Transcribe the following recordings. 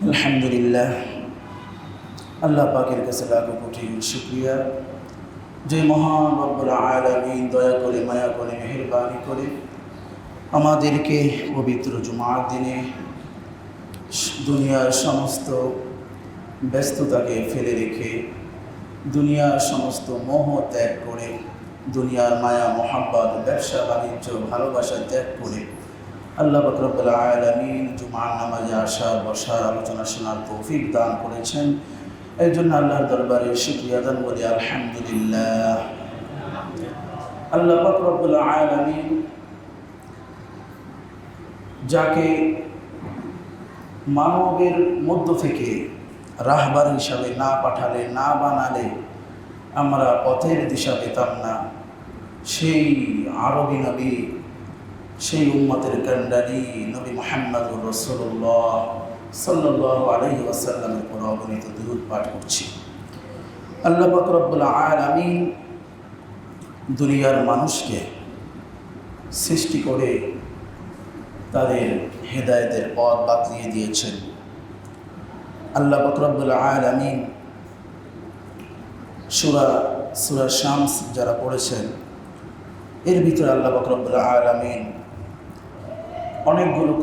আলহামদুলিল্লাহ, আল্লাহ পাকের কাছে লাখো কোটি শুকরিয়া যে মহান রব্বুল আলামিন দয়া করে, মায়া করে, মেহেরবানি করে আমাদেরকে পবিত্র জুমার দিনে দুনিয়ার সমস্ত ব্যস্ততাকে ফেলে রেখে, দুনিয়ার সমস্ত মোহ ত্যাগ করে, দুনিয়ার মায়া মোহাব্বত, ব্যবসা বাণিজ্য, ভালোবাসা ত্যাগ করে আল্লাহ পাক রব্বুল আলামিন জুমার নামাজে আসার, বসার, আলোচনা শোনার তৌফিক দান করেছেন। এই জন্য আল্লাহর দরবারে শুকরিয়া দান বলি আলহামদুলিল্লাহ। আল্লাহ পাক রব্বুল আলামিন যাকে মানবের মধ্য থেকে রাহবার হিসাবে না পাঠালে, না বানালে আমরা পথের দিশা পেতাম না, সেই আরবি নবী, সেই উম্মতের কান্ডারি নবী মুহাম্মদুর রাসূলুল্লাহ সাল্লাল্লাহু আলাইহি ওয়াসাল্লামের উপর অগণিত দুরূদ পাঠ করছি। আল্লাহ পাক রব্বুল আলামিন দুনিয়ার মানুষকে সৃষ্টি করে তাদের হেদায়েতের পথ বাতলিয়ে দিয়েছেন। আল্লাহ পাক রব্বুল আলামিন সূরা শামস যারা পড়েছেন, এর ভিতরে আল্লাহ পাক রব্বুল আলামিন অনেকগুলো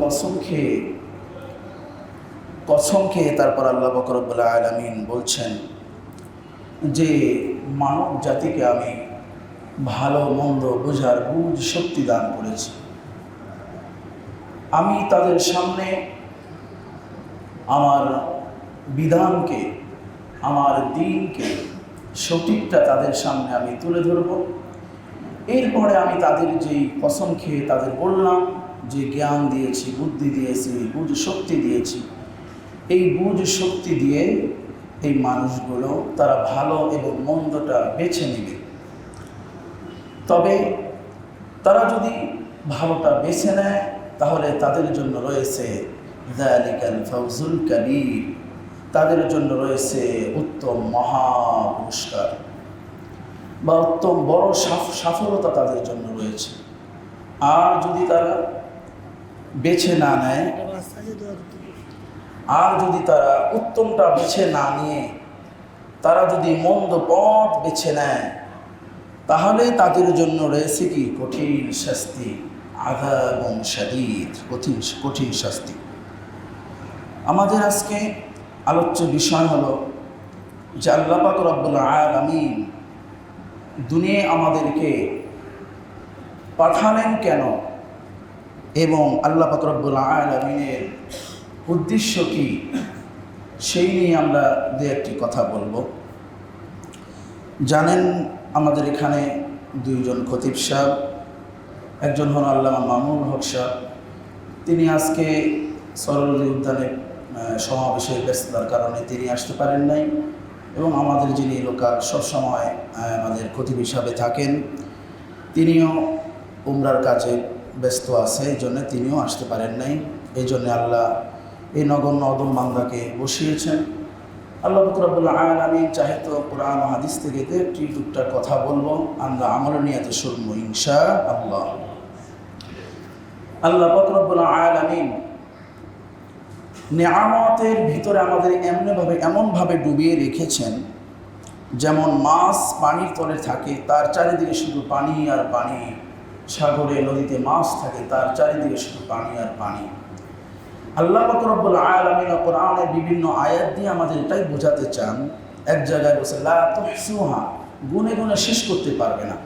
কসম খেয়ে তারপর আল্লাহ পাক রব্বুল আলামিন বলছেন যে মানব জাতিকে আমি ভালো মন্দ বোঝার বুঝ শক্তি দান করেছি। আমি তাদের সামনে আমার বিধানকে, আমার দ্বীনকে, সঠিকটা তাদের সামনে আমি তুলে ধরব। এরপরে আমি তাদের যেই কসম খেয়ে তাদের বললাম যে জ্ঞান দিয়েছি, বুদ্ধি দিয়েছি, বুঝ শক্তি দিয়েছি, এই বুঝ শক্তি দিয়ে এই মানুষগুলো তারা ভালো এবং মন্দটা বেছে নেবে। তবে তারা যদি ভালোটা বেছে নেয় তাহলে তাদের জন্য রয়েছে যালিকাল ফাউজুল কাবীর, তাদের জন্য রয়েছে উত্তম মহা পুরস্কার বা উত্তম বড় সফলতা তাদের জন্য রয়েছে। আর যদি তারা বেছে না নেয়, আর যদি তারা উত্তমটা বেছে না নিয়ে তারা যদি মন্দ পথ বেছে নেয় তাহলে তাদের জন্য রয়েছে কি কঠিন শাস্তি, আযাবুন শাদীদ, কঠিন শাস্তি। আমাদের আজকে আলোচ্য বিষয় হলো যে আল্লাহ পাক রব্বুল আলামিন দুনিয়ায় আমাদেরকে পাঠালেন কেন এবং আল্লাহ পাক রব্বুল আলামিনের উদ্দেশ্য কি, সেই নিয়ে আমরা দু একটি কথা বলবো। জানেন আমাদের এখানে দুইজন খতিব সাহেব, একজন হন আল্লামা মামুনুল হক সাহেব, তিনি আজকে সরোবরী উদ্যানে সমাবেশের ব্যস্ততার কারণে তিনি আসতে পারেন নাই এবং আমাদের যিনি লোকাল সবসময় আমাদের খতিব হিসাবে থাকেন তিনিও উমরার কাজে ব্যস্ত আছে, এই জন্য তিনিও আসতে পারেন নাই। এই জন্য আল্লাহ এই নগণ্য অদম বান্দাকে বসিয়েছেন। আল্লাহ পাক রব্বুল আলামিন চাহে তো কোরআন ও হাদিস থেকে একটি টুকটাক কথা বলবো, আমরা আমলের নিয়তে শুনবো ইনশাআল্লাহ। আল্লাহ পাক রব্বুল আলামিন নেয়ামতের ভিতরে আমাদের এমনভাবে ডুবিয়ে রেখেছেন, যেমন মাছ পানির তলে থাকে, তার চারিদিকে শুধু পানি আর পানি, সাগরে নদীতে মাছ থাকে, তার চারিদিকে শুধু পানি আর পানি। আল্লাহ পাক রব্বুল আলামিন কোরআনের বিভিন্ন আয়াত দিয়ে আমাদের এটাই বোঝাতে চান। এক জায়গায় বলছে লা তুহসুহা, গুনে গুনে শেষ করতে পারবে না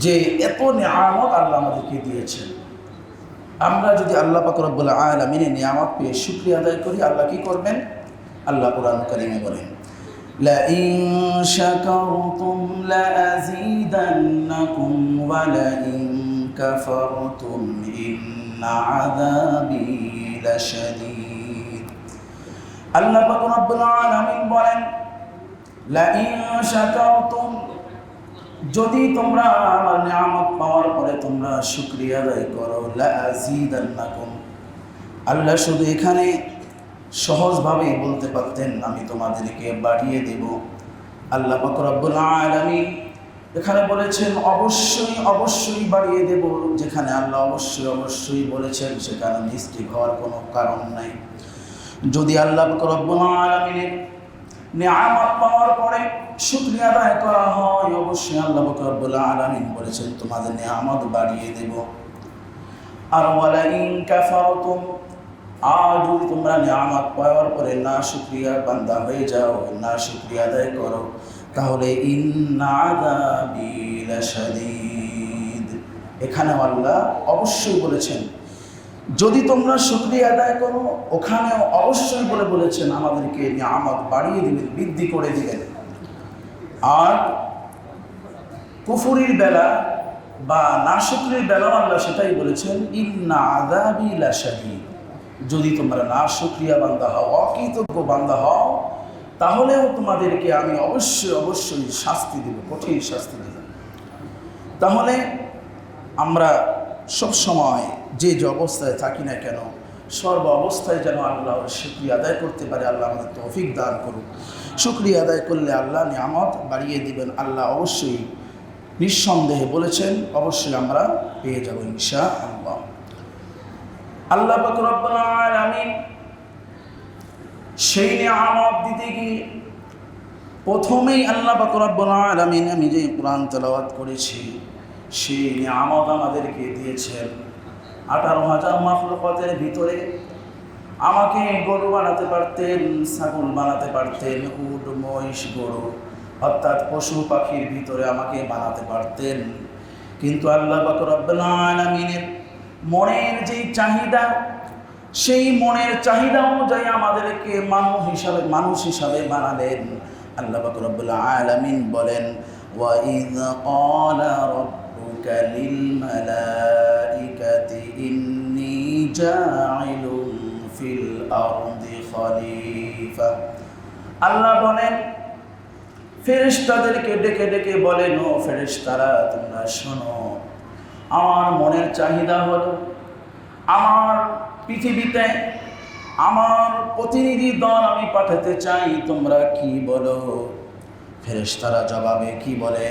যে এত নেয়ামত আল্লাহ আমাদেরকে দিয়েছেন। আমরা যদি আল্লাহ পাক রব্বুল আলামিনের নিয়ামত পেয়ে শুকরিয়া আদায় করি, আল্লাহ কি করবেন? আল্লাহ কোরআন কারীমে বলেন লা ইন শাকারতুম লা আযীদান্নাকুম ওয়া লা ইন কাফারতুম ইন্না আযাবী লাশাদীদ। আল্লাহ পাক রব্বুল আলামিন বলেন লা ইন শাকারতুম, যদি তোমরা আমার নিয়ামত পাওয়ার পরে তোমরা শুকরিয়া আদায় করো, লা আযীদান্নাকুম। আল্লাহ শুধু এখানে সহজভাবেই বলতে পারতেন আমি তোমাদেরকে বাড়িয়ে দেব। আল্লাহ পাক রব্বুল আলামিন এখানে বলেছেন অবশ্যই বাড়িয়ে দেব। যেখানে আল্লাহ অবশ্যই বলেছেন সেখানে মিস্টেক হওয়ার কোনো কারণ নাই। যদি আল্লাহ রব্বুল আলামিনের নিয়ামত পাওয়ার পরে শুকরিয়া আদায় করা হয়, অবশ্যই আল্লাহ রব্বুল আলামিন বলেছেন তোমাদের নিয়ামত বাড়িয়ে দেব। আর ওয়ালা ইন কাফারতুম, আর যদি তোমরা নিয়ামত পাওয়ার পরে না শুকরিয়া বান্দা হয়ে যাও, না শুকরিয়া আদায় করো, তাহলে ইন্না আযাবি লাশাদীদ। এখানে আল্লাহ অবশ্যই বলেছেন যদি তোমরা শুকরিয়া আদায় করো, ওখানেও অবশ্যই বলেছেন আমাদেরকে নিয়ামত বাড়িয়ে দিবেন, বৃদ্ধি করে দিবেন। আর কুফরির বেলা বা নাশুকরির বেলাও আল্লাহ সেটাই বলেছেন ইন্না আযাবি লাশাদীদ। যদি তোমরা নাশুকরিয়া বান্দা হও, অকৃতজ্ঞ বান্দা হও, তাহলেও তোমাদেরকে আমি অবশ্যই শাস্তি দেব, কঠিন শাস্তি দেব। তাহলে আমরা সব সময় যে অবস্থায় থাকি না কেন, সর্ব অবস্থায় যেন আল্লাহর শুকরিয়া আদায় করতে পারে। আল্লাহ আমাদের তৌফিক দান করুন। শুকরিয়া আদায় করলে আল্লাহ নিয়ামত বাড়িয়ে দিবেন। আল্লাহ অবশ্যই নিঃসন্দেহে বলেছেন, অবশ্যই আমরা পেয়ে যাব ইনশাআল্লাহ। আল্লাহ পাক রব্বুল আলামিন সেই নিয়ামত দিতে গিয়ে প্রথমেই আল্লাহ পাক রব্বুল আলামিন, আমি যে কোরআন তেলাওয়াত করেছি সেই নিয়ামত আমাদেরকে দিয়েছেন। 18,000 মাখলুকাতের ভিতরে আমাকে গরু বানাতে পারতেন, ছাগল বানাতে পারতেন, উট, মহিষ, গরু অর্থাৎ পশু পাখির ভিতরে আমাকে বানাতে পারতেন। কিন্তু আল্লাহ পাক রব্বুল আলামিনের মনের যেই চাহিদা, সেই মনের চাহিদা অনুযায়ী আমাদেরকে মানুষ হিসাবে বানালেন। আল্লাহ পাক রব্বুল আলামিন বলেন وَإِذْ قَالَ رَبُّكَ لِلْمَلَائِكَةِ إِنِّي جَاعِلٌ فِي الْأَرْضِ خَلِيفَةً। আল্লাহ বলেন ফেরেশতাদেরকে ডেকে ডেকে বলেন, ও ফেরেশতারা তোমরা শোনো, আমার মনের চাহিদা হলো আমার পৃথিবীতে আমার প্রতিনিধি দল আমি পাঠাতে চাই, তোমরা কি বলো? ফেরেশতারা জবাবে কি বলে?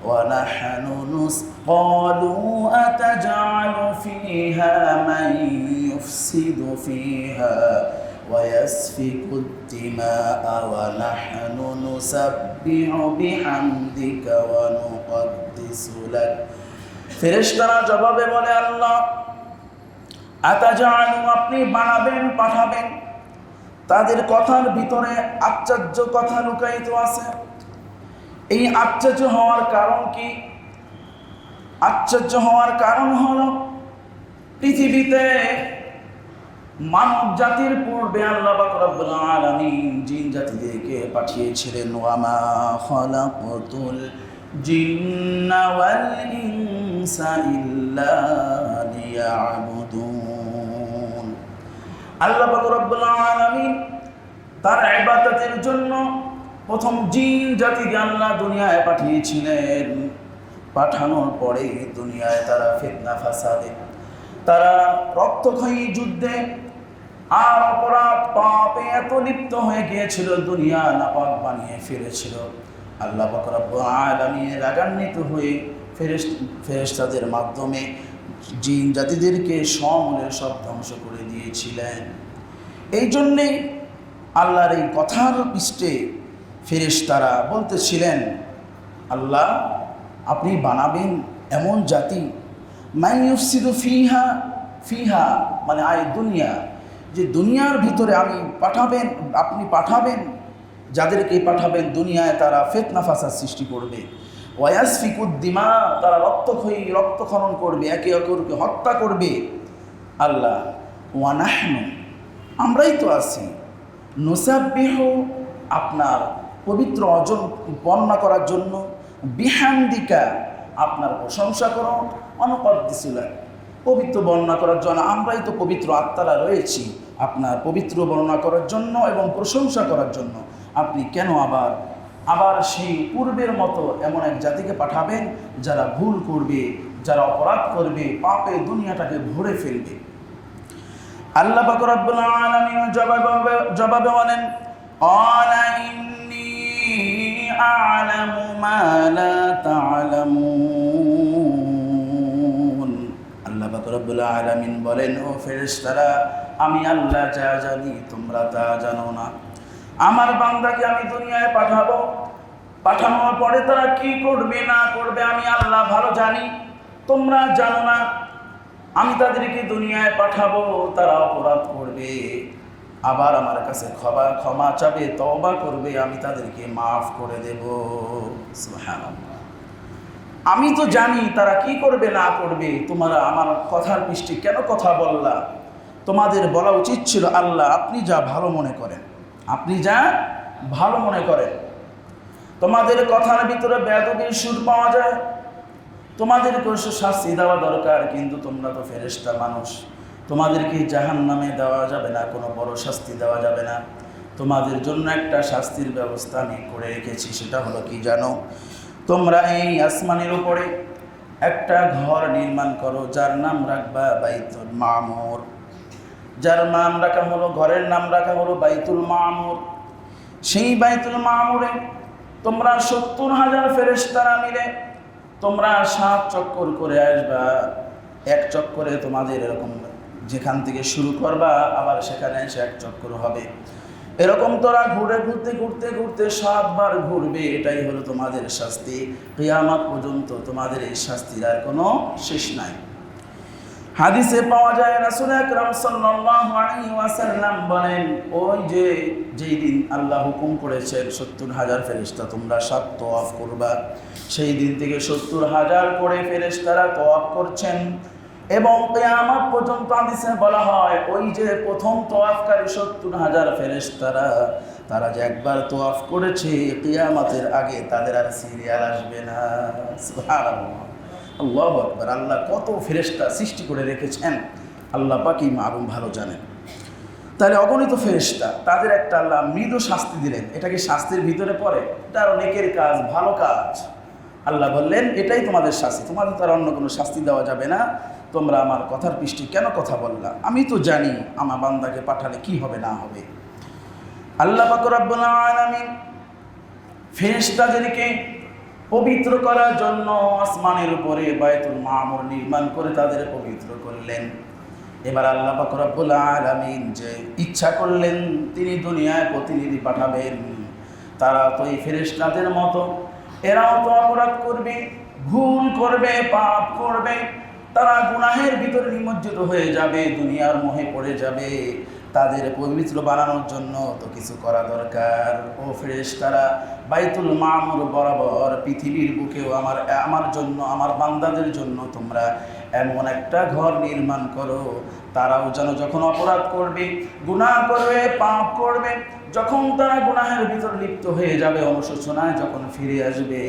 ওয়ানাহনু ক্বালু আতাজআলু ফিহা মান ইউফসিদু ফিহা ওয়া ইয়াসফিকুদ দিমাআ ওয়া নাহনু নুসাব্বিহু বিহামদিকা ওয়া নুকদ্দিসু লাক। ফেরেশতারা জবাবে বলে, আল্লাহ আতাজআলু, আপনি বানাবেন, পাঠাবেন। তাদের কথার ভিতরে আশ্চর্য কথা লুকায়িত আছে। এই আশ্চর্য হওয়ার কারণ কি? আশ্চর্য হওয়ার কারণ হলো পৃথিবীতে মানব জাতির পূর্বে আল্লাহ পাক রব্বুল আলামিন জিন জাতিদেরকে পাঠিয়েছিলেন। ওয়ামা খালাকাতুল জিন্না ওয়াল ইনসা ইল্লা লিয়াবুদুন। আল্লাহ পাক রব্বুল আলামিন তার ইবাদতের জন্য প্রথম জিন জাতিকে আল্লাহ দুনিয়ায় পাঠিয়েছিলেন। পাঠানোর পরে দুনিয়ায় তারা ফিতনা ফাসাদে, তারা রক্তক্ষয়ী যুদ্ধে আর অপরাধ পাপে এত লিপ্ত হয়ে গিয়েছিল, দুনিয়া নাপাক বানিয়ে ফেলেছিল। আল্লাহ পাক রব্বুল আলামিন রাগান্বিত হয়ে ফেরেশতাদের মাধ্যমে জিন জাতিদেরকে সমূলে সব ধ্বংস করে দিয়েছিলেন। এই জন্যেই আল্লাহর এই কথার পৃষ্ঠে ফেরেশতারা বলতেছিলেন, আল্লাহ আপনি বানাবেন এমন জাতি মান ইউফসিদু ফিহা, ফিহা মানে আই দুনিয়া, যে দুনিয়ার ভিতরে আপনি পাঠাবেন যাদেরকে পাঠাবেন দুনিয়ায় তারা ফিতনা ফাসাদ সৃষ্টি করবে। ওয়া ইয়াসফিকুদ দিমা, তারা রক্তক্ষরণ করবে, একে অপরকে হত্যা করবে। আল্লাহ ওয়া নাহনু, আমরাই তো আছি, নুসাব্বিহু, আপনার পবিত্র অর্জন বর্ণনা করার জন্য, বিহামদিকা, আপনার প্রশংসা করো, অনুকদ্দিসু লাক, পবিত্র বর্ণনা করার জন্য। আমরাই তো পবিত্র আত্মারা রয়েছি আপনার পবিত্র বর্ণনা করার জন্য এবং প্রশংসা করার জন্য। আপনি কেন আবার সেই পূর্বের মতো এমন এক জাতিকে পাঠাবেন যারা ভুল করবে, যারা অপরাধ করবে, পাপে দুনিয়াটাকে ভরে ফেলবে। আল্লাহ পাক রব্বুল আলামিন জবাবে বলেন, ক্বালা ইন্নী আ'লামু মা লা তা'লামুন। আল্লাহ পাক রব্বুল আলামিন বলেন, ও ফেরেশতারা, আমি আল্লাহ যা জানি তোমরা তা জানো না। আমার বান্দাকে আমি দুনিয়ায় পাঠাবো, পাঠানোর পরে তারা কি করবে না করবে আমি আল্লাহ ভালো জানি, তোমরা জানো না। আমি তাদেরকে দুনিয়ায় পাঠাবো, তারা অপরাধ করবে, আবার আমার কাছে ক্ষমা চাবে, তওবা করবে, আমি তাদেরকে মাফ করে দেব। সুবহানাল্লাহ। আমি তো জানি তারা কি করবে না করবে, তোমরা আমার কথার পৃষ্ঠে কেন কথা বললা? তোমাদের বলা উচিত ছিল, আল্লাহ আপনি যা ভালো মনে করেন, আপনি যা ভালো মনে করেন। তোমাদের কথার ভিতরে বেয়াদবির সুর পাওয়া যায়, তোমাদেরকে শাস্তি দেওয়া দরকার, কিন্তু তোমরা তো ফেরেশতা মানুষ, তোমাদেরকে জাহান্নামে দেওয়া যাবে না, কোনো বড় শাস্তি দেওয়া যাবে না। তোমাদের জন্য একটা শাস্তির ব্যবস্থা আমি করে রেখেছি, সেটা হলো কি জানো? তোমরা এই আসমানের উপরে একটা ঘর নির্মাণ করো, যার নাম রাখবা বাইতুল মামুর। যার নাম রাখা হলো, ঘরের নাম রাখা হলো বাইতুল মামুর। সেই বাইতুল মামুরে তোমরা 70,000 ফেরেশতারা মিলে তোমরা 7 চক্কর করে আসবা। এক চক্করে তোমাদের এরকম যেখান থেকে শুরু করবা আবার সেখানে এসে 1 চক্কর হবে, এরকম তোরা ঘুরতে 7 বার ঘুরবে। এটাই হলো তোমাদের শাস্তি, কিয়ামত পর্যন্ত তোমাদের এই শাস্তির আর কোনো শেষ নাই। হাদিসে পাওয়া যায়, রাসূল আকরাম সাল্লাল্লাহু আলাইহি ওয়াসাল্লাম বলেন, ওই যেই দিন আল্লাহ হুকুম করেছেন 70,000 ফেরেশতা তোমরা 7 তওয়াফ করবা, সেই দিন থেকে 70,000 করে ফেরেশতারা তওয়াফ করছেন। এবং কিয়ামত পর্যন্ত হাদিসে বলা হয়, ওই যে প্রথম তওয়াফকারী 70,000 ফেরেশতারা, তারা যে একবার তওয়াফ করেছে, কিয়ামতের আগে তাদের আর সিরিয়াল আসবে না। সুবহানাল্লাহ, আল্লাহু আকবার। আল্লাহ কত ফেরেশতা সৃষ্টি করে রেখেছেন, আল্লাহ পাকই মালুম ভালো জানেন। তাহলে অগণিত ফেরেশতা, তাদের একটা আল্লাহ মৃদু শাস্তি দিলেন। এটা কি শাস্তির ভিতরে পড়ে? এটা আরো নেকের কাজ, ভালো কাজ। আল্লাহ বললেন, এটাই তোমাদের শাস্তি, তোমাদের তার অন্য কোনো শাস্তি দেওয়া যাবে না। তোমরা আমার কথার পৃষ্ঠে কেন কথা বললা? আমি তো জানি আমার বান্দাকে পাঠালে কি হবে না হবে। আল্লাহ পাক রব্বুল আলামিন ফেরেশতাদেরকে পবিত্র করার জন্য আসমানের উপরে বাইতুল মামুর নির্মাণ করে তাদের পবিত্র করলেন। এবার আল্লাহ পাক রব্বুল আলামিন যে ইচ্ছা করলেন তিনি দুনিয়ায় প্রতিনিধি পাঠাবেন। তারা তো এই ফেরেশতাদের মতো, এরাও তো অপরাধ করবে, ভুল করবে, পাপ করবে, তারা গুনাহের ভিতরে নিমজ্জিত হয়ে যাবে, দুনিয়ার মোহে পড়ে যাবে। তাদের পবিত্র বানানোর জন্য তো কিছু করা দরকার। ও ফেরেশতারা, বাইতুল মামুর বরাবর পৃথিবীর বুকেও আমার জন্য, আমার বান্দাদের জন্য তোমরা এমন একটা ঘর নির্মাণ করো, তারাও যেন যখন অপরাধ করবে, গুনাহ করবে, পাপ করবে, যখন তারা গুনাহের ভিতর লিপ্ত হয়ে যাবে, অনুশোচনায় যখন ফিরে আসবে,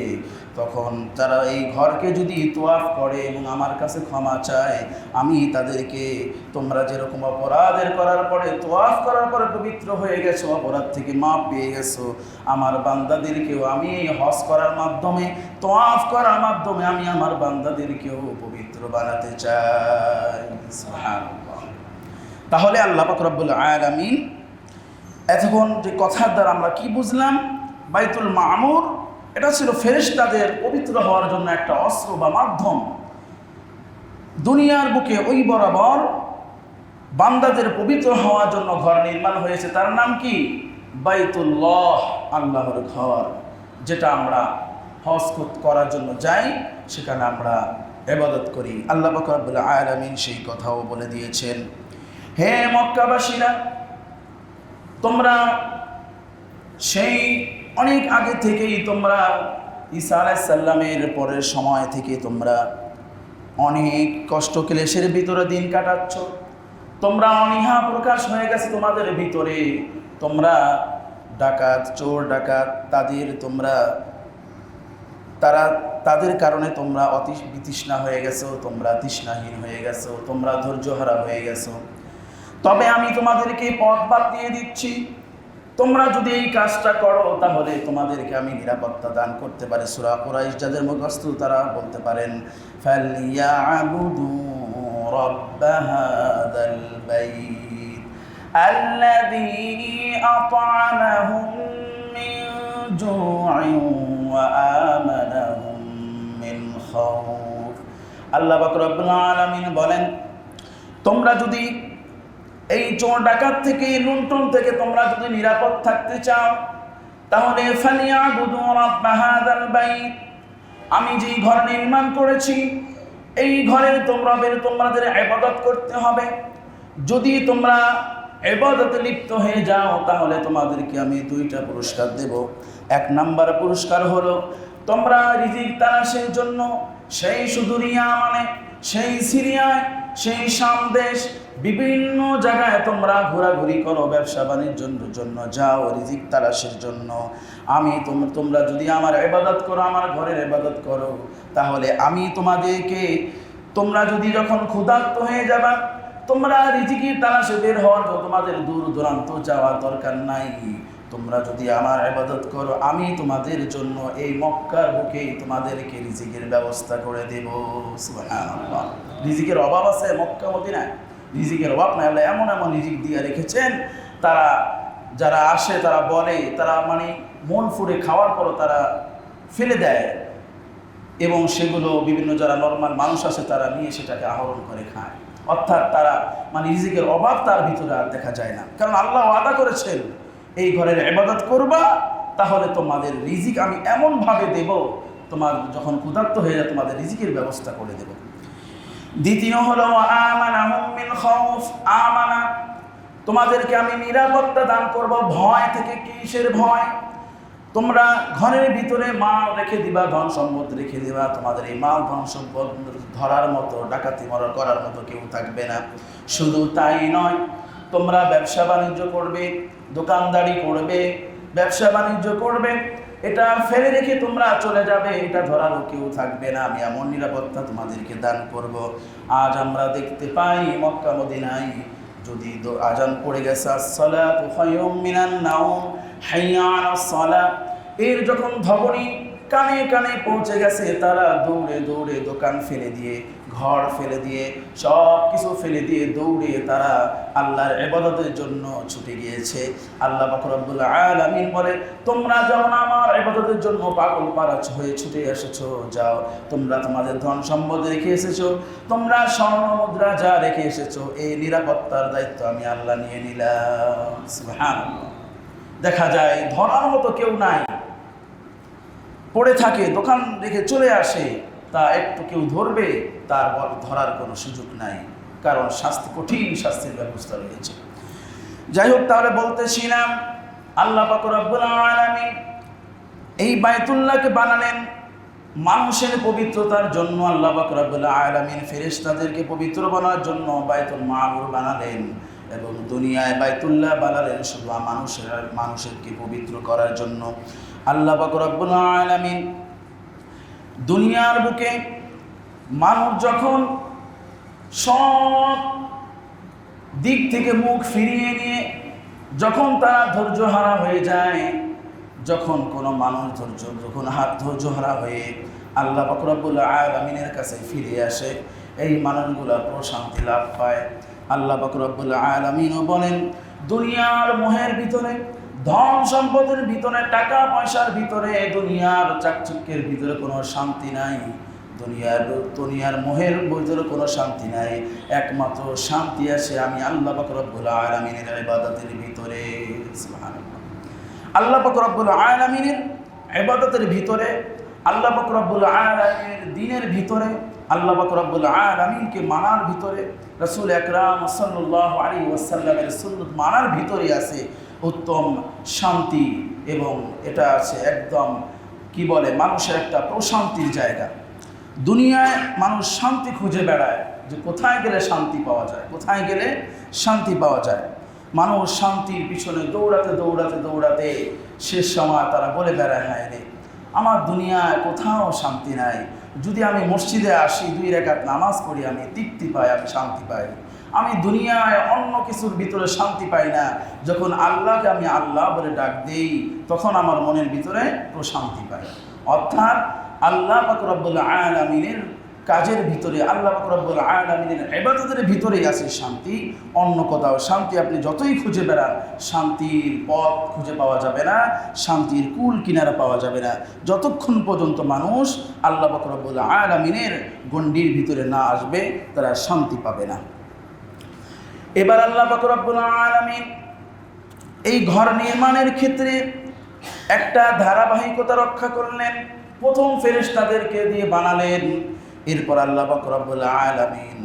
তখন তারা এই ঘরকে যদি তোয়াফ করে এবং আমার কাছে ক্ষমা চায়, আমি তাদেরকে, তোমরা যেরকম অপরাধের করার পরে তোয়াফ করার পরে পবিত্র হয়ে গেছো, অপরাধ থেকে মাপ পেয়ে গেছো, আমার বান্দাদেরকেও আমি এই হজ করার মাধ্যমে, তোয়াফ করার মাধ্যমে আমি আমার বান্দাদেরকেও পবিত্র বানাতে চাই। সুবহানাল্লাহ। তাহলে আল্লাহ পাক রব্বুল আলামিন এতক্ষণ যে কথার দ্বারা আমরা কি বুঝলাম? বাইতুল মামুর এটা ছিল ফেরেশতাদের পবিত্র হওয়ার জন্য একটা অস্ত্র বা মাধ্যম। দুনিয়ার বুকে ওই বরাবর বান্দাদের পবিত্র হওয়ার জন্য ঘর নির্মাণ হয়েছে, তার নাম কি? বাইতুল্লাহ, আল্লাহর ঘর, যেটা আমরা হজ করার জন্য যাই, সেখানে আমরা ইবাদত করি। আল্লাহ পাক রব্বুল আলামিন সেই কথাও বলে দিয়েছেন, হে মক্কাবাসীরা, তোমরা সেই অনেক আগে থেকেই, তোমরা ঈসা আলাইহিস সালামের পরের সময় থেকে তোমরা অনেক কষ্ট ক্লেশের ভিতরে দিন কাটাচ্ছ। তোমরা অনীহা প্রকাশ হয়ে গেছে তোমাদের ভিতরে। তোমরা ডাকাত, চোর ডাকাত, তাদের কারণে তোমরা অতি বিতৃষ্ণা হয়ে গেছো, তোমরা তৃষ্ণাহীন হয়ে গেছো, তোমরা ধৈর্যহারা হয়ে গেছো। তবে আমি তোমাদেরকে পথ বাদ দিয়ে দিচ্ছি, তোমরা যদি এই কাজটা করো তাহলে তোমাদেরকে আমি নিরাপত্তা দান করতে পারি। সূরা কুরাইশ যাদের মুখস্থ তারা বলতে পারেন, ফালইয়াবুদু রাব্ব হাযাল বাইত আল্লাযী আত'আমাহুম মিন জু'ইন ওয়া আমানাহুম মিন খাউফ। আল্লাহ পাক রব্বুল আলামিন বলেন, তোমরা যদি এই চোর ডাকাত থেকে, লুণ্ঠন থেকে তোমরা যদি নিরাপদ থাকতে চাও, তাহলে ফালিয়াবুদু রাব্ব হাযাল বাইত, আমি যেই ঘর নির্মাণ করেছি এই ঘরের তোমাদের ইবাদত করতে হবে। যদি তোমরা ইবাদতে লিপ্ত হয়ে যাও তাহলে তোমাদেরকে আমি দুইটা পুরস্কার দেব। এক নাম্বার পুরস্কার হলো, তোমরা রিজিক তালাশের জন্য সেই সুদূর ইয়ামানে, সেই সিরিয়ায়, সেই শাম দেশ, বিভিন্ন জায়গায় তোমরা ঘোরাঘুরি করো, ব্যবসা বাণিজ্যের জন্য যাও, রিজিক তালাশের জন্য। আমি তোমরা যদি আমার ইবাদত করো, আমার ঘরের ইবাদত করো, তাহলে আমি তোমাদেরকে, তোমরা যদি যখন ক্ষুধার্ত হয়ে যাবা, তোমরা রিজিকের তালাশে বের হওয়ার তো তোমাদের দূর দূরান্ত যাওয়ার দরকার নাই। তোমরা যদি আমার ইবাদত করো, আমি তোমাদের জন্য এই মক্কার বুকে তোমাদেরকে রিজিকের ব্যবস্থা করে দেব। সুবহানাল্লাহ। রিজিকের অভাব আছে মক্কা মদিনায়? রিজিকের অভাব নাই। আল্লাহ এমন এমন রিজিক দিয়ে রেখেছেন, তারা যারা আসে তারা বলে, তারা মানে মন ফুরে খাওয়ার পরও তারা ফেলে দেয়, এবং সেগুলো বিভিন্ন যারা নর্মাল মানুষ আছে তারা নিয়ে সেটাকে আহরণ করে খায়। অর্থাৎ তারা মানে রিজিকের অভাব তার ভিতরে আর দেখা যায় না, কারণ আল্লাহ ওয়াদা করেছেন এই ঘরের ইবাদত করবা তাহলে তোমাদের রিজিক আমি এমনভাবে দেব, তোমার যখন ক্ষুধার্ত হয়ে যায় তোমাদের রিজিকের ব্যবস্থা করে দেব। দ্বিতীয় হলো আমানাহুম মিন খাউফ, আমানা, তোমাদেরকে আমি নিরাপত্তা দান করব ভয় থেকে। কিসের ভয়? তোমরা ঘরের ভিতরে মাল রেখে দিবা, ধন সম্পদ রেখে দিবা, তোমাদের এই মাল ধন সম্পদ ধরার মতো, ডাকাতি করার মতো কেউ থাকবে না। শুধু তাই নয়, তোমরা ব্যবসা বাণিজ্য করবে, দোকানদারি করবে, ব্যবসা বাণিজ্য করবে, এটা ফেলে রেখে তোমরা চলে যাবে, এটা ধরারও কেউ থাকবে না। আমি এমন নিরাপত্তা তোমাদেরকে দান করব। আজ আমরা দেখতে পাই মক্কা মদিনায় যদি আজান পড়ে গেছে, আসসালাতু খায়রুম মিনান নাওম, হাইয়া আলাস সালাত, এর যখন ধ্বনি কানে কানে পৌঁছে গেছে, তারা দৌড়ে দৌড়ে দোকান ফেলে দিয়ে, ঘর ফেলে দিয়ে, সব কিছু ফেলে দিয়ে দৌড়ে তারা আল্লাহর ইবাদতের জন্য ছুটে গিয়েছে। আল্লাহ পাক রব্বুল আলামিন বলে, তোমরা যেমন আমার ইবাদতের জন্য পাগল পারা হয়ে ছুটে এসেছো, যাও, তোমরা তোমাদের ধন সম্পদ রেখে এসেছো, তোমরা স্বর্ণ মুদ্রা যা রেখে এসেছো, এই নিরাপত্তার দায়িত্ব আমি আল্লাহ নিয়ে নিলাম। সুবহানাল্লাহ। দেখা যায় ধরার মতো কেউ নাই, পড়ে থাকে, দোকান রেখে চলে আসে, তা একটু কেউ ধরবে, তার ধরার কোনো সুযোগ নাই, কারণ কঠিন শাস্তির ব্যবস্থা রয়েছে। যাই হোক, তাহলে বলতেছিলাম আল্লাহ পাক রব্বুল আলামিন এই বাইতুল্লাহকে বানালেন মানুষের পবিত্রতার জন্য। আল্লাহ পাক রব্বুল আলামিন ফেরেশতাদেরকে পবিত্র বানানোর জন্য বাইতুল মামুর বানালেন, এবং দুনিয়ায় বাইতুল্লাহ বানালেন শুধু মানুষেরকে পবিত্র করার জন্য। আল্লাহ পাক রব্বুল আলামিন দুনিয়ার বুকে মানুষ যখন সব দিক থেকে মুখ ফিরিয়ে নিয়ে, যখন তারা ধৈর্যহারা হয়ে যায়, যখন কোনো মানুষ ধৈর্যহারা হয়ে আল্লাহ পাক রব্বুল আলামিনের কাছে ফিরে আসে, এই মানুষগুলা প্রশান্তি লাভ পায়। আল্লাহ পাক রব্বুল আলামিনও বলেন, দুনিয়ার মোহের ভিতরে, ধন সম্পদের ভিতরে, টাকা পয়সার ভিতরে, দুনিয়ার চাকচিক্যের ভিতরে কোনো শান্তি নাই, দুনিয়ার মোহের ভিতরে কোনো শান্তি নাই। একমাত্র শান্তি আছে আমি আল্লাহ পাক রব্বুল আলামিনের ইবাদতের ভিতরে। সুবহানাল্লাহ। আল্লাহ পাক রব্বুল আলামিনের ইবাদতের ভিতরে, আল্লাহ পাক রব্বুল আলামিনের দ্বীনের ভিতরে, আল্লাহ পাক রব্বুল আলামিনকে মানার ভিতরে, রাসূল আকরাম সাল্লাল্লাহু আলাইহি ওয়াসাল্লামের সুন্নাত মানার ভিতরে আছে উত্তম শান্তি, এবং এটা আছে একদম কি বলে মানুষের একটা প্রশান্তির জায়গা। দুনিয়ায় মানুষ শান্তি খুঁজে বেড়ায় যে কোথায় গেলে শান্তি পাওয়া যায়, কোথায় গেলে শান্তি পাওয়া যায়। মানুষ শান্তির পিছনে দৌড়াতে দৌড়াতে দৌড়াতে শেষ সময় তারা বলে বেড়ায়, হ্যাঁ রে, আমার দুনিয়ায় কোথাও শান্তি নাই, যদি আমি মসজিদে আসি, 2 রাকাত নামাজ পড়ি, আমি তৃপ্তি পাই, আমি শান্তি পাই। আমি দুনিয়ায় অন্য কিছুর ভিতরে শান্তি পাই না, যখন আল্লাহকে আমি আল্লাহ বলে ডাক দেই, তখন আমার মনের ভিতরে প্রশান্তি পাই। অর্থাৎ আল্লাহ পাক রব্বুল আলামিনের কাজের ভিতরে, আল্লাহ পাক রব্বুল আলামিনের ইবাদতের ভিতরেই আছে শান্তি। অন্য কোথাও শান্তি আপনি যতই খুঁজে বেড়ান, শান্তির পথ খুঁজে পাওয়া যাবে না, শান্তির কুল কিনারা পাওয়া যাবে না, যতক্ষণ পর্যন্ত মানুষ আল্লাহ পাক রব্বুল আলামিনের গণ্ডির ভিতরে না আসবে, তারা শান্তি পাবে না। এবার আল্লাহ পাক রব্বুল আলামিন এই ঘর নির্মাণের ক্ষেত্রে একটা ধারাবাহিকতা রক্ষা করলেন। প্রথম ফেরেশতাদেরকে দিয়ে বানালেন, এরপর আল্লাহ পাক রব্বুল আলামিন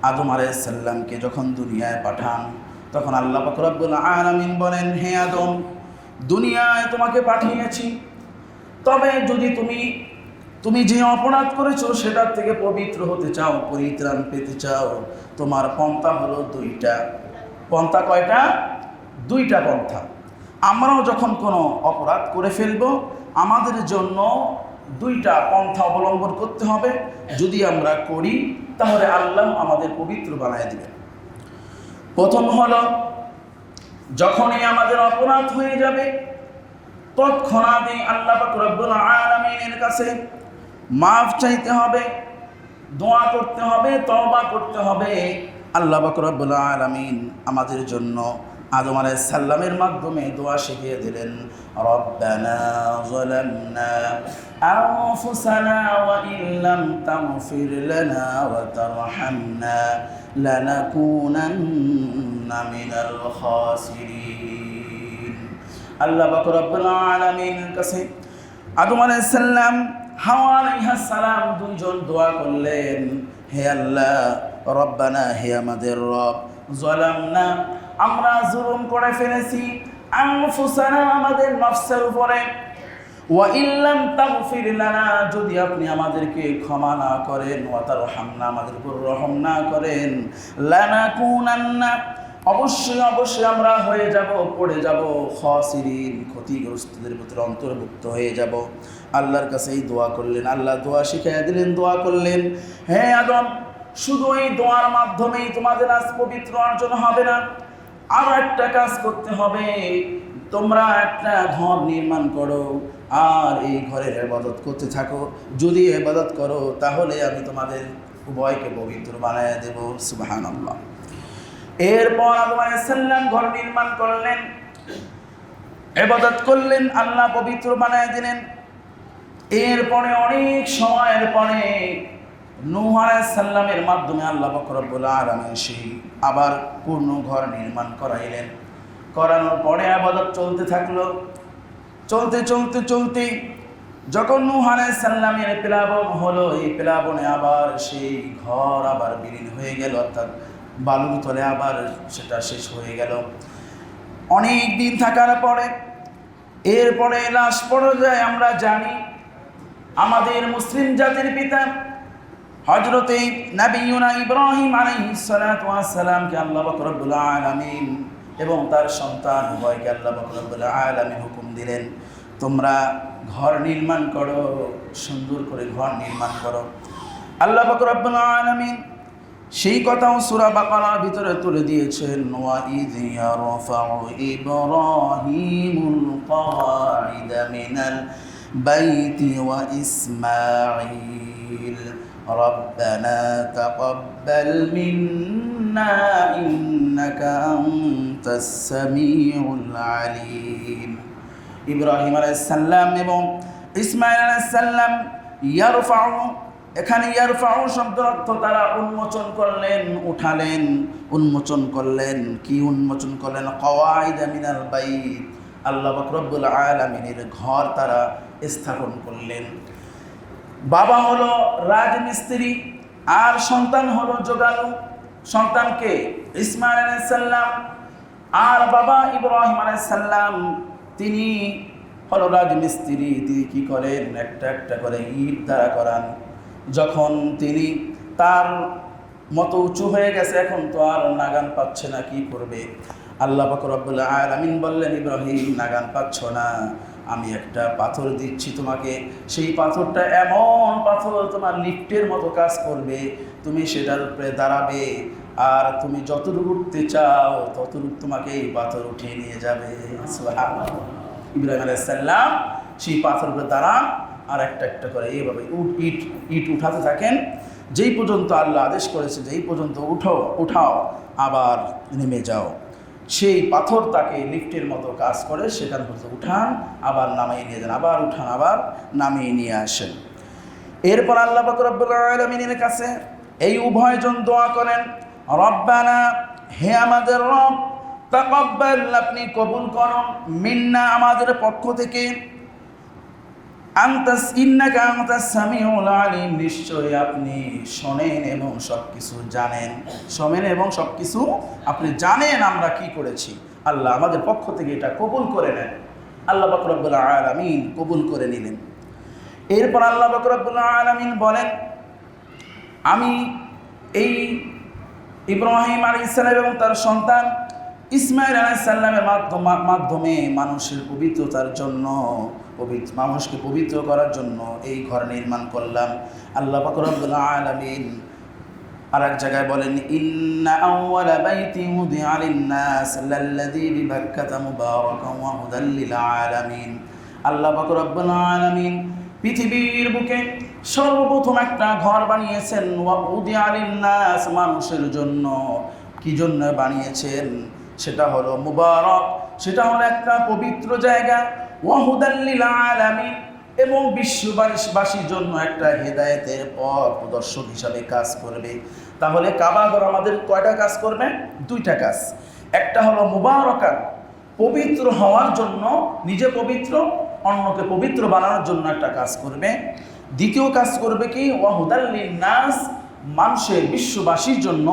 আদম আলাইহিস সালামকে যখন দুনিয়ায় পাঠান, তখন আল্লাহ পাক রব্বুল আলামিন বলেন, হে আদম, দুনিয়ায় তোমাকে পাঠিয়েছি, তবে যদি তুমি যে অপরাধ করেছো সেটার থেকে পবিত্র হতে চাও, পরিত্রাণ পেতে চাও, তোমার পন্থা হলো দুইটা। পন্থা কয়টা? দুইটা পন্থা। আমরাও যখন কোনো অপরাধ করে ফেলবো, আমাদের জন্য দুইটা পন্থা অবলম্বন করতে হবে। যদি আমরা করি তাহলে আল্লাহ আমাদের পবিত্র বানায় দিবেন। প্রথম হলো, যখনই আমাদের অপরাধ হয়ে যাবে তৎক্ষণাৎই আল্লাহ পাক রব্বুল আলামিনের কাছে মাফ চাইতে হবে, দোয়া করতে হবে, তওবা করতে হবে। আল্লাহ পাক রব্বুল আলামিন আমাদের জন্য আদম আলাইহিস সালামের মাধ্যমে দোয়া শিখিয়ে দিলেন, রব্বানা যালামনা আনফুসানা ওয়া ইল্লাম তাগফির লানা ওয়া তারহামনা লানাকুনান্না মিনাল খাসিরিন। আল্লাহ পাক রব্বুল আলামিনের কাছে আদম আলাইহিস সালাম, হাওয়া আলাইহিস সালাম দুইজন দোয়া করলেন, হে আল্লাহ, রব্বানা, হে আমাদের রব, যালামনা, আমরা জুলুম করে ফেলেছি, আনফুসানা, আমাদের নফসের উপরে, ওয়া ইল্লাম তাগফির লানা, যদি আপনি আমাদেরকে ক্ষমা না করেন, ওয়া তারহামনা, আমাদের উপর রহম না করেন, লানাকুনান্না, অবশ্যই আমরা হয়ে যাব, পড়ে যাব, খাসিরিন, ক্ষতিগ্রস্তদের ভিতরে অন্তর্ভুক্ত হয়ে যাব। আল্লাহর কাছে এই দোয়া করলেন, আল্লাহ দোয়া শিখিয়ে দিলেন, দোয়া করলেন, হে আদম, শুধু এই দোয়ার মাধ্যমেই তোমাদের আজ পবিত্র অর্জন হবে না, আরো একটা কাজ করতে হবে। তোমরা একটা ঘর নির্মাণ করো আর এই ঘরের ইবাদত করতে থাকো। যদি ইবাদত করো তাহলে আমি তোমাদের উভয়কে পবিত্র বানায় দেব। সুবহানাল্লাহ। এরপর আদম আলাইহিস সালাম ঘর নির্মাণ করলেন, ইবাদত করলেন, আল্লাহ পবিত্র বানায় দিলেন। এরপরে অনেক সময়ের পরে নূহ আলাইহিস সালামের মাধ্যমে আল্লাহ পাক রব্বুল আলামিন সেই আবার পূর্ণ ঘর নির্মাণ করাইলেন। করানোর পরে ইবাদত চলতে থাকলো। চলতে যখন নূহ আলাইহিস সালামের প্লাবন হলো, এই প্লাবনে আবার সেই ঘর আবার বিলীন হয়ে গেল, অর্থাৎ বালুর তলে আবার সেটা শেষ হয়ে গেল। অনেক দিন থাকার পরে এরপরে লাশ পর্যায়ে আমরা জানি আমাদের মুসলিম জাতির পিতা হযরতে নবিয়ুনা ইব্রাহিম আলাইহিস সালাতু ওয়াস সালামকে আল্লাহ পাক রব্বুল আলামিন এবং তার সন্তান উভয়কে আল্লাহ পাক রব্বুল আলামিন হুকুম দিলেন, তোমরা ঘর নির্মাণ করো, সুন্দর করে ঘর নির্মাণ করো। আল্লাহ পাক রব্বুল আলামিন সেই কথাও সূরা বাকারার ভিতরে তুলে দিয়েছেন, ওয়া ইয ইয়ারফাউ ইব্রাহিমুল কওয়াইদা মিনাল বাইতি ওয়া ইসমাঈল রব্বানা তাকাব্বাল মিন্না ইন্নাকা আনতাস সামিউল আলিম। ইব্রাহিম আলাইহিস সালাম এবং ইসমাঈল আলাইহিস সালাম ইয়ারফাউ, এখানে ইয়ারফাউ শব্দের অর্থ তারা উন্মোচন করলেন, উঠালেন, উন্মোচন করলেন। কি উন্মোচন করলেন? কওয়াইদা মিনাল বাইত, আল্লাহ পাক রব্বুল আলামিনের ঘর তারা স্থাপন করলেন। বাবা হলো রাজমিস্ত্রি আর সন্তান হলো যোগালু। সন্তানকে ইসমাঈল আলাইহিস সালাম আর বাবা ইব্রাহিম আলাইহিস সালাম তিনি হলো রাজমিস্ত্রি। তিনি কি করেন? একটা একটা করে ইট দ্বারা করান। যখন তিনি তার মতো উঁচু হয়ে গেছে, এখন তো আর নাগান পাচ্ছে না, কি করবে? আল্লাহ পাক রব্বুল আলামিন বললেন, ইব্রাহিম, নাগান পাচ্ছ না, আমি একটা পাথর দিচ্ছি তোমাকে। সেই পাথরটা এমন পাথর তোমার লিফটের মতো কাজ করবে। তুমি সেটার উপরে দাঁড়াবে আর তুমি যতটুকু উঠতে চাও ততটুকু তোমাকে এই পাথর উঠিয়ে নিয়ে যাবে। সুবহানাল্লাহ। ইব্রাহিম আলাইহিস সালাম সেই পাথর উপরে দাঁড়ান আর একটা একটা করে এইভাবে ইট উঠাতে থাকেন, যেই পর্যন্ত আল্লাহ আদেশ করেছে যেই পর্যন্ত উঠাও আবার নেমে যাও। সেই পাথর তাকে লিফটের মতো কাজ করে, সেখান পর্যন্ত উঠান আবার নামিয়ে নিয়ে যান, আবার উঠান আবার নামিয়ে নিয়ে আসেন। এরপর আল্লাহ পাক রব্বুল আলামিনের কাছে এই উভয়জন দোয়া করেন, রব্বানা হে আমাদের রব, তাকাব্বাল, আপনি কবুল করুন, মিন্না, আমাদের পক্ষ থেকে, ইন্নাকা আনতাস সামিউল আলিম, নিশ্চয়ই আপনি শোনেন এবং সবকিছু জানেন। শোনেন এবং সবকিছু আপনি জানেন আমরা কি করেছি। আল্লাহ আমাদের পক্ষ থেকে এটা কবুল করে নেন। আল্লাহ পাক রব্বুল আলামিন কবুল করে নিলেন। এরপর আল্লাহ পাক রব্বুল আলামিন বলেন, আমি এই ইব্রাহিম আলাইহিস সালাম এবং তার সন্তান ইসমাঈল আলাইহিস সালামের মাধ্যমে মানুষের পবিত্রতার জন্য, মানুষকে পবিত্র করার জন্য এই ঘর নির্মাণ করলাম। আল্লাহ পাক রব্বুল আলামিন আরেক জায়গায় বলেন, ইন্না আউওয়ালা বাইতিন উদিআ লিন-নাস লাল্লাযী বিবাক্কাতা মুবারাকান ওয়া হুদাল লিল আলামিন। আল্লাহ পাক রব্বুল আলামিন পৃথিবীর বুকে সর্বপ্রথম একটা ঘর বানিয়েছেন, ওয়া উদিআ লিন-নাস, মানুষের জন্য। কি জন্য বানিয়েছেন? সেটা হলো মুবারক, সেটা হলো একটা পবিত্র জায়গা, ওয়া হুদাল লিল আলামিন, এবং বিশ্ববাসীর জন্য একটা হেদায়েতের পথ প্রদর্শক হিসাবে কাজ করবে। তাহলে কাবা ঘর আমাদের কয়টা কাজ করবে? দুইটা কাজ। একটা হলো মুবারাকান, পবিত্র হওয়ার জন্য, নিজে পবিত্র, অন্যকে পবিত্র বানানোর জন্য একটা কাজ করবে। দ্বিতীয় কাজ করবে কি? ওয়া হুদাল লিন-নাস, মানুষের, বিশ্ববাসীর জন্য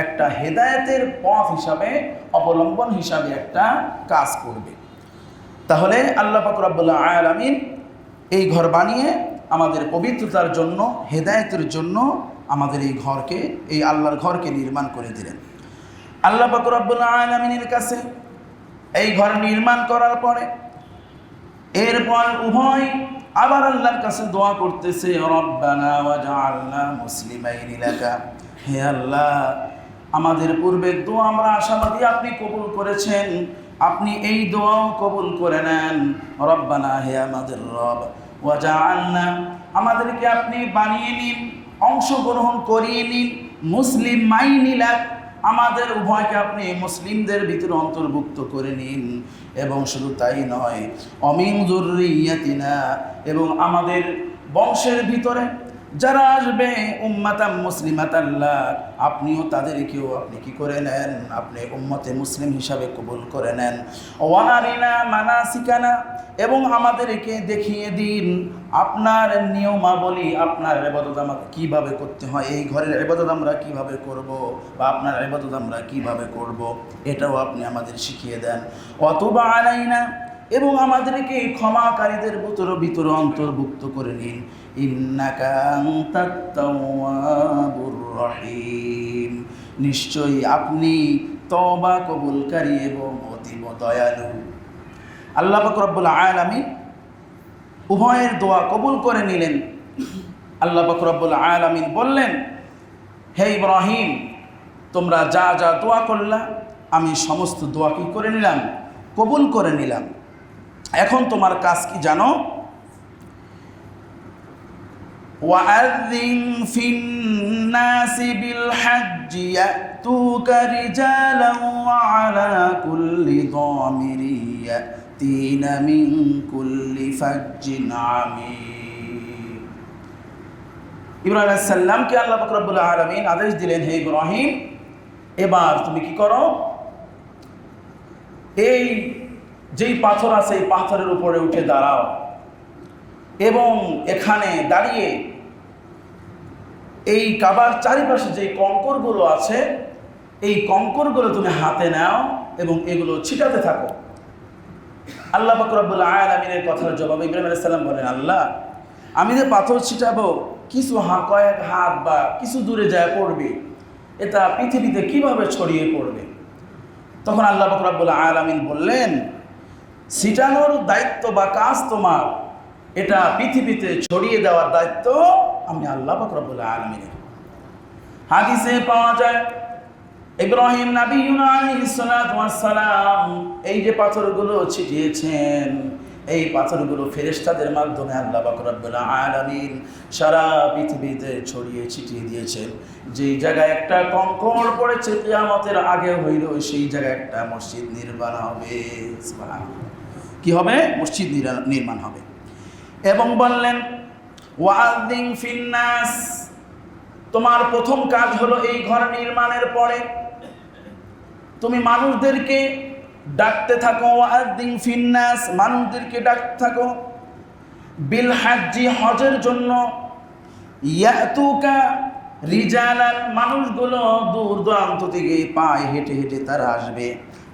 একটা হেদায়েতের পথ হিসাবে, অবলম্বন হিসাবে একটা কাজ করবে। তাহলে আল্লাহ পাক রব্বুল আলামিন এই ঘর বানিয়ে আমাদের পবিত্রতার জন্য, হেদায়েতের জন্য আমাদের এই ঘরকে, এই আল্লাহর ঘরকে নির্মাণ করে দিলেন। আল্লাহ পাক রব্বুল আলামিনের কাছে এই ঘর নির্মাণ করার পরে এরপর উভয় আবার আল্লাহর কাছে দোয়া করতেছে, রব্বানা ওয়াজআলনা মুসলিমাইনি লাকা, হে আল্লাহ, আমাদের পূর্বের দোয়া আমরা আশাবাদী আপনি কবুল করেছেন, আপনি এই দোয়াও কবুল করে নেন। রব্বানা, হে আমাদের রব, ওয়াজআলনা, আমাদেরকে আপনি বানিয়ে নিন, অংশগ্রহণ করিয়ে নিন, মুসলিমাইনি লাক, আমাদের উভয়কে আপনি মুসলিমদের ভিতরে অন্তর্ভুক্ত করে নিন। এবং শুধু তাই নয়, অমিন যুররিয়াতিনা, এবং আমাদের বংশের ভিতরে যারা আসবে উম্মাতাম মুসলিমাতান লাক, আপনিও তাদেরকেও আপনি কি করে নেন? আপনি উম্মতে মুসলিম হিসাবে কবুল করে নেন। ওয়া আরিনা মানাসিকানা, এবং আমাদেরকে দেখিয়ে দিন আপনার নিয়মাবলী, আপনার ইবাদত আমাদের কীভাবে করতে হয়, এই ঘরের ইবাদত আমরা কীভাবে করব, বা আপনার ইবাদত আমরা কীভাবে করব, এটাও আপনি আমাদের শিখিয়ে দেন। ওয়া তুব আলাইনা, এবং আমাদেরকে ক্ষমাকারীদের ভিতরে অন্তর্ভুক্ত করে নিন। ইন্নাকা আনতাত তাওয়াবুর রহিম, নিশ্চয়ই আপনি তওবা কবুলকারী এবং অতীব দয়ালু। আল্লাহ পাক রব্বুল আলামিন উভয়ের দোয়া কবুল করে নিলেন। আল্লাহ পাক রব্বুল আলামিন বললেন, হে ইব্রাহিম, তোমরা যা যা দোয়া করলা আমি সমস্ত দোয়া কি করে নিলাম? কবুল করে নিলাম। এখন তোমার কাজ কি জানো? ওয়াআযিন ফিন-নাসি বিল-হাজ্জি ইয়াতুকা রিজালান ওয়া আলা কুল্লি দামিরিন ইয়াতিনা মিন কুল্লি ফাজ্জিন আমিক। ইব্রাহিম আলাইহিস সালামকে আল্লাহ পাক রব্বুল আলামিন আদেশ দিলেন, হে ইব্রাহিম, এবার তুমি কি করো? এই যেই পাথর আছে এই পাথরের উপরে উঠে দাঁড়াও, এবং এখানে দাঁড়িয়ে এই কাবার চারিপাশে যে কঙ্করগুলো আছে এই কঙ্করগুলো তুমি হাতে নাও এবং এগুলো ছিটাতে থাকো। আল্লাহ পাক রব্বুল আলামিনের কথার জবাবে ইব্রাহিম আলাইহিস সালাম বলেন, আল্লাহ, আমি যে পাথর ছিটাবো কিছু কয়েক হাত বা কিছু দূরে যায় পড়বে, এটা পৃথিবীতে কিভাবে ছড়িয়ে পড়বে? তখন আল্লাহ পাক রব্বুল আলামিন বললেন, ছিটানোর দায়িত্ব বা কাজ তোমার, এটা পৃথিবীতে ছড়িয়ে দেওয়ার দায়িত্ব আমি আল্লাহ পাক রব্বুল আলামিনের। হাদিসে পাওয়া যায় ইব্রাহিম নবিয়ুনা আলাইহিস সালাতু ওয়াস সালাম এই যে পাথরগুলো ছিটিয়েছেন, এই পাথরগুলো ফেরেশতাদের মাধ্যমে আল্লাহ পাক রব্বুল আলামিন সারা পৃথিবীতে ছড়িয়ে ছিটিয়ে দিয়েছেন। যেই জায়গায় একটা কঙ্কর পড়েছে কিয়ামতের আগে হইল সেই জায়গায় একটা মসজিদ নির্মাণ হবে। সুবহানাল্লাহ, কি হবে? মসজিদ নির্মাণ হবে। এবং বললেন, ওয়াআযিন ফিন-নাস, তোমার প্রথম কাজ হলো এই ঘর নির্মাণের পরে তুমি মানুষদেরকে ডাকতে থাকো, ওয়াআযিন ফিন্নাস, মানুষদেরকে ডাকতে থাকো, বিল হাজ্জি, হজের জন্য, ইয়াতুকা রিজালান, মানুষগুলো দূর দূরান্ত থেকে পায়ে হেঁটে হেঁটে তারা আসবে,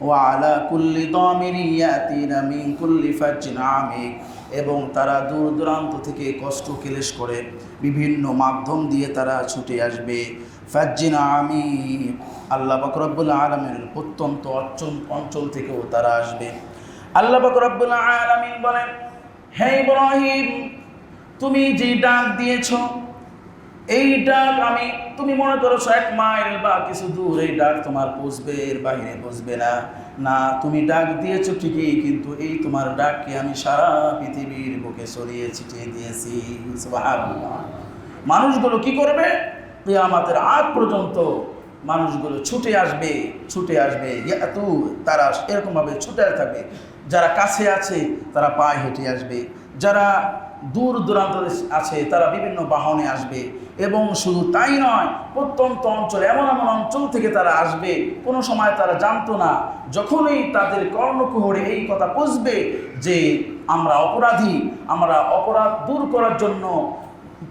ওয়া আলা কুল্লি দামিরি ইয়াতিনা মিন কুল্লি ফাজ্জিন আমিক, এবং তারা দূর দূরান্ত থেকে কষ্ট ক্লেশ করে বিভিন্ন মাধ্যম দিয়ে তারা ছুটে আসবে। ফাজ্জিন আমিক, আল্লাহ পাক রব্বুল আলামিনের প্রত্যন্ত অঞ্চল থেকেও তারা আসবে। আল্লাহ পাক রব্বুল আলামিন বলেন, হে ইব্রাহিম, তুমি যে ডাক দিয়েছ, এই ডাক আমি, তুমি মনে করছো 1 মাইল বা কিছু দূর এই ডাক তোমার পৌঁছবে, এর বাইরে পৌঁছবে না। না, তুমি ডাক দিয়েছো ঠিকই, কিন্তু এই তোমার ডাককে আমি সারা পৃথিবীর বুকে ছড়িয়ে ছিটিয়ে দিয়েছি। সুবহানাল্লাহ। মানুষগুলো কি করবে? কিয়ামতের আগ পর্যন্ত মানুষগুলো ছুটে আসবে, ছুটে আসবে, তারা এরকমভাবে ছুটে থাকবে। যারা কাছে আছে তারা পায়ে হেঁটে আসবে, যারা দূর দূরান্ত আছে তারা বিভিন্ন বাহনে আসবে। এবং শুধু তাই নয়, প্রত্যন্ত অঞ্চল, এমন এমন অঞ্চল থেকে তারা আসবে, কোনো সময় তারা জানতো না। যখনই তাদের কর্ণকুহরে এই কথা পৌঁছবে যে আমরা অপরাধী, আমরা অপরাধ দূর করার জন্য,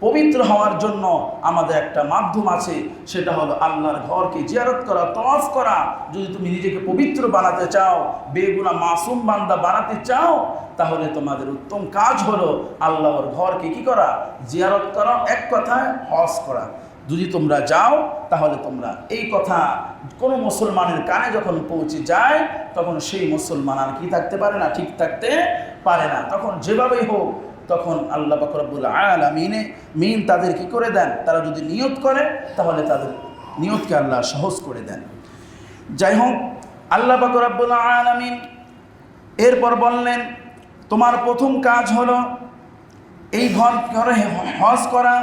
পবিত্র হওয়ার জন্য আমাদের একটা মাধ্যম আছে, সেটা হলো আল্লাহর ঘরকে জিয়ারত করা, তওয়াফ করা। যদি তুমি নিজেকে পবিত্র বানাতে চাও, বেগুনাহ মাসুম বান্দা বানাতে চাও, তাহলে তোমাদের উত্তম কাজ হলো আল্লাহর ঘরকে কি করা? জিয়ারত করা, এক কথায় হজ করা। যদি তোমরা যাও তাহলে তোমরা এই কথা কোনো মুসলমানের কানে যখন পৌঁছে যায়, তখন সেই মুসলমান আর কি থাকতে পারে না, ঠিক থাকতে পারে না। তখন যেভাবেই হোক, তখন আল্লাহ পাক রব্বুল আলামিন তাদের কি করে দেন? তারা যদি নিয়ত করে তাহলে তাদের নিয়তকে আল্লাহ সহজ করে দেন। যাই হোক, আল্লাহ পাক রব্বুল আলামিন এরপর বললেন, তোমার প্রথম কাজ হলো এই ঘরে হজ করা।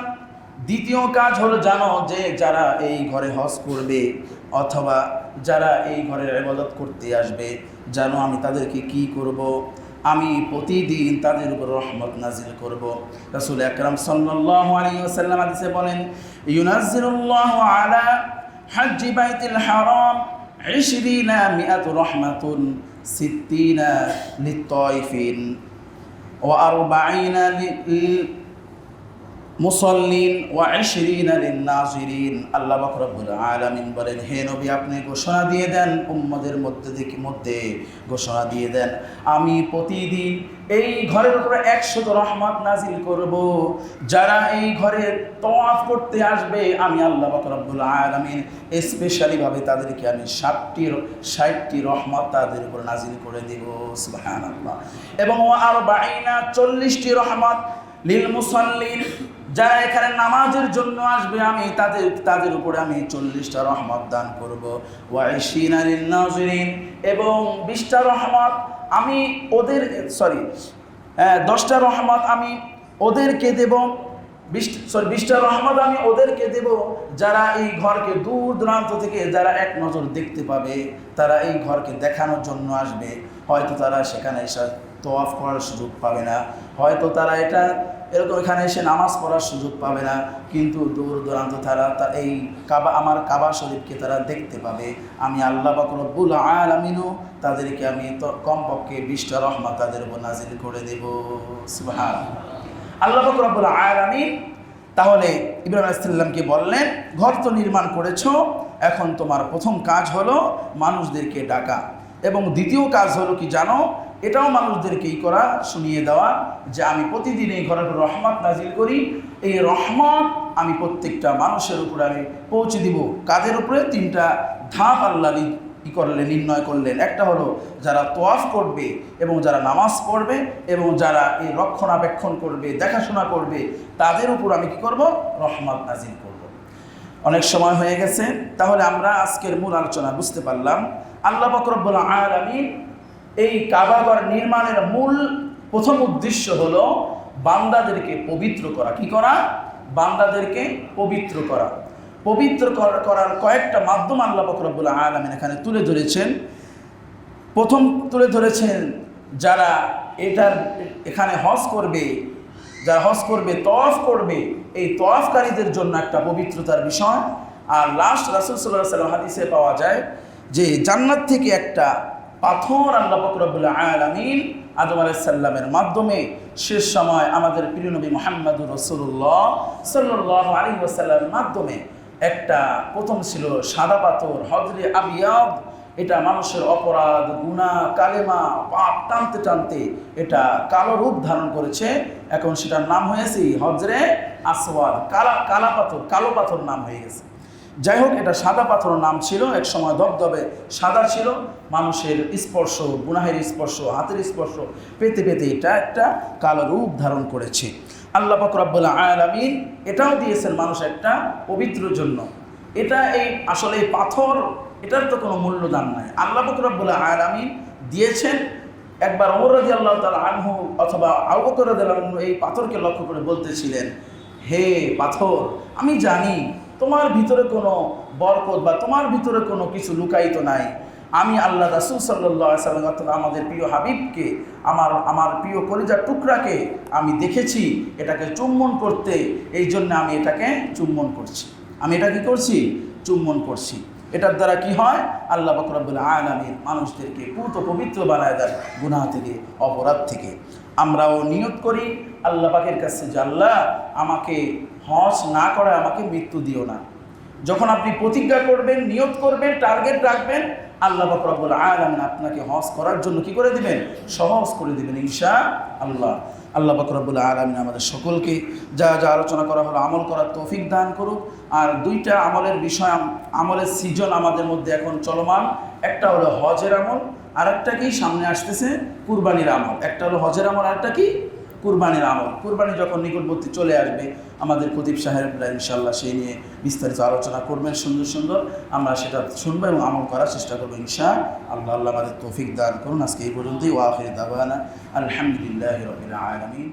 দ্বিতীয় কাজ হলো, জানো যে যারা এই ঘরে হজ করবে অথবা যারা এই ঘরের ইবাদত করতে আসবে, জানো আমি তাদেরকে কি করব? আমি প্রতিদিন তাদের উপর রহমত নাজিল করব। রাসূল আকরাম সাল্লাল্লাহু আলাইহি ওয়াসাল্লাম হাদিসে বলেন, ইউনাজ্জিলুল্লাহু আলা হাজ্জি বাইতিল হারাম 20 মিআতু রাহমাতুন 60 লিত-তাইফিন ওয়া 40 মুসল্লিন ওয়া 20 লিন-নাজিরিন। আল্লাহ পাক রব্বুল আলামিন বলেন, হে নবী, আপনি ঘোষণা দিয়ে দেন, উম্মতের মধ্যে ঘোষণা দিয়ে দেন, আমি প্রতিদিন এই ঘরের উপরে 100 রহমত নাজিল করব। যারা এই ঘরে তওয়াফ করতে আসবে, আমি আল্লাহ পাক রব্বুল আলামিন স্পেশালি ভাবে তাদেরকে আমি 60টি রহমত তাদের উপর নাজিল করে দেব। সুবহানাল্লাহ। এবং ওয়া 40টি রহমত লিল মুসাল্লিন, যারা এখানে নামাজের জন্য আসবে, আমি তাদের উপরে আমি 40টা রহমত দান করব। ওয়া 20 লিন-নাজিরিন, এবং 20টা রহমত আমি 10টা রহমত আমি ওদেরকে দেব। 20টা রহমত আমি ওদেরকে দেব যারা এই ঘরকে দূর দূরান্ত থেকে যারা এক নজর দেখতে পাবে, তারা এই ঘরকে দেখানোর জন্য আসবে। হয়তো তারা সেখানে এসে তওয়াফ করার সুযোগ পাবে না, হয়তো তারা এরকম এখানে এসে নামাজ পড়ার সুযোগ পাবে না, কিন্তু দূর দূরান্ত তারা এই আমার কাবা শরীফকে তারা দেখতে পাবে। আমি আল্লাহ পাক রব্বুল আলামিনও তাদেরকে আমি কমপক্ষে 20টা রহমত তাদের উপর নাজিল করে দেব। সুবহানাল্লাহ। আল্লাহ পাক রব্বুল আলামিন তাহলে ইব্রাহিম আলাইহিস সালামকে বললেন, ঘর তো নির্মাণ করেছো, এখন তোমার প্রথম কাজ হলো মানুষদেরকে ডাকা, এবং দ্বিতীয় কাজ হলো কি জানো? এটাও মানুষদেরকে করা, শুনিয়ে দেওয়া যে আমি প্রতিদিন এই ঘরের রহমত নাজিল করি। এই রহমত আমি প্রত্যেকটা মানুষের উপরে আমি পৌঁছে দিব। কাদের উপরে? 3টা ধাপ আল্লাহ নির্ণয় করলেন। একটা হলো যারা তওয়াফ করবে এবং যারা নামাজ পড়বে এবং যারা এই রক্ষণাবেক্ষণ করবে, দেখাশোনা করবে, তাদের উপর আমি কি করব? রহমত নাজিল করব। অনেক সময় হয়ে গেছে, তাহলে আমরা আজকের মূল আলোচনা বুঝতে পারলাম। আল্লাহ পাক রব্বুল আলামিন এই কাবাঘর নির্মাণের মূল প্রথম উদ্দেশ্য হলো বান্দাদেরকে পবিত্র করা। কি করা? বান্দাদেরকে পবিত্র করা। পবিত্র করার কয়েকটা মাধ্যম আল্লাহ পাক রব্বুল আলামিন এখানে তুলে ধরেছেন। প্রথম তুলে ধরেছেন যারা এখানে হজ করবে, যারা হজ করবে, তওয়াফ করবে, এই তওয়াফকারীদের জন্য একটা পবিত্রতার বিষয়। আর লাস্ট রাসূল সাল্লাল্লাহু আলাইহি ওয়াসাল্লাম হাদিসে পাওয়া যায় যে জান্নাত থেকে একটা পাথর আল্লাহ পাক রব্বুল আলামিন আদম আলাইহিস সালামের মাধ্যমে শেষ সময় আমাদের প্রিয় নবী মুহাম্মদুর রাসূলুল্লাহ সাল্লাল্লাহু আলাইহি ওয়াসাল্লামের মাধ্যমে একটা প্রথম ছিল সাদা পাথর হজরে আবিয়াদ। এটা মানুষের অপরাধ, গুনাহ, কালেমা, পাপ টানতে টানতে এটা কালো রূপ ধারণ করেছে। এখন সেটার নাম হয়েছে হজরে আসওয়াদ, কালা পাথর, কালো পাথর নাম হয়ে গেছে। যাই হোক, এটা সাদা পাথর নাম ছিল, এক সময় দবদবে সাদা ছিল। মানুষের স্পর্শ, গুনাহের স্পর্শ, হাতের স্পর্শ পেতে পেতে এটা একটা কালো রূপ ধারণ করেছে। আল্লাহ পাক রব্বুল আলামিন এটাও দিয়েছেন মানুষ একটা পবিত্র জন্য। এটা আসলে এই পাথর, এটার তো কোনো মূল্যদান নাই। আল্লাহ পাক রব্বুল আলামিন দিয়েছেন। একবার ওমর রাদিয়াল্লাহু তাআলা আনহু অথবা আবু বকর রাদিয়াল্লাহু আনহু এই পাথরকে লক্ষ্য করে বলতেছিলেন, হে পাথর, আমি জানি তোমার ভিতরে কোনো বরকত বা তোমার ভিতরে কোনো কিছু লুকায়িত নাই। আমি আল্লাহ রাসূল সাল্লাল্লাহু আলাইহি ওয়াসাল্লাম অর্থাৎ আমাদের প্রিয় হাবিবকে, আমার প্রিয় কলিজার টুকরাকে আমি দেখেছি এটাকে চুম্বন করতে, এই জন্য আমি এটাকে চুম্বন করছি। আমি এটা কি করছি? চুম্বন করছি। এটার দ্বারা কি হয়? আল্লাহ পাক রব্বুল আলামিন মানুষদেরকে পুত পবিত্র বানায় দেন গুনাহ থেকে, অপরাধ থেকে। আমরাও নিয়ত করি আল্লাহ পাকের কাছে যে আল্লাহ, আমাকে হজ না করে আমাকে মৃত্যু দিও না। যখন আপনি প্রতিজ্ঞা করবেন, নিয়ত করবেন, টার্গেট রাখবেন, আল্লাহ পাক রব্বুল আলামিন আপনাকে হজ করার জন্য কি করে দিবেন? সহজ করে দিবেন ইনশাআল্লাহ। আল্লাহ পাক রব্বুল আলামিন আমাদের সকলকে যা যা আলোচনা করা হলো আমল করার তৌফিক দান করুক। আর দুইটা আমলের বিষয়, আমলের সিজন আমাদের মধ্যে এখন চলমান। একটা হলো হজের আমল, আর একটা কি সামনে আসতেছে কুরবানির আমল। একটা হলো হজের আমল, আর একটা কি কুরবানির আমল। কুরবানি যখন নিকটবর্তী চলে আসবে, আমাদের খতিব সাহেবরা ইনশাআল্লাহ সেই নিয়ে বিস্তারিত আলোচনা করবেন সুন্দর সুন্দর। আমরা সেটা শুনবো এবং আমল করার চেষ্টা করবো ইনশাআল্লাহ। আল্লাহ আমাদের তৌফিক দান করুন। আজকে এই পর্যন্তই। ওয়া আখিরু দাওয়ানা আলহামদুলিল্লাহি রাব্বিল আলামিন।